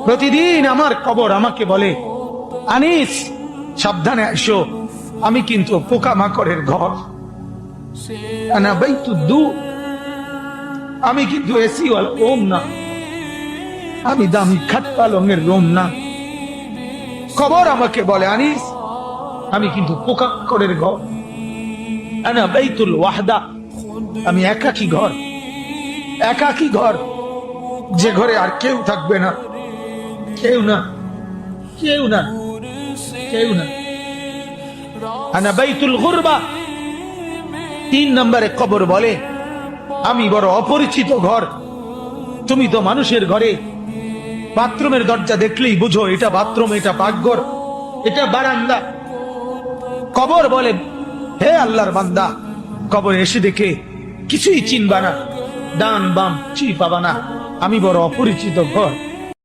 প্রতিদিন আমার কবর আমাকে বলে, আনিস সাবধানে আসো, আমি কিন্তু পোকামাকড়ের ঘর, আনা বাইতুদ্দু, আমি কিন্তু এসি ওয়ালা রুম না, আমি দামি খাট পালঙের রুম না। কবর আমাকে বলে, আনিস আমি কিন্তু পোকামাকড়ের ঘর, আনা বাইতুল ওয়াহদা, আমি একাকী ঘর, একাকী ঘর, যে ঘরে আর কেউ থাকবে না, কেউ না, কেউ না, কেউ না। আনা বাইতুল গুরবা, 3 নম্বরে কবর বলে, আমি বড় অপরিচিত ঘর, তুমি তো মানুষের ঘরে বাথরুমের দরজা দেখলেই বুঝো এটা বাথরুম, এটা পাকঘর, এটা বারান্দা। কবর বলে, হে আল্লাহর বান্দা, কবর এসে দেখে কিছুই চিনবা না, ডান বাম কিছুই পাবা না, আমি বড় অপরিচিত ঘর।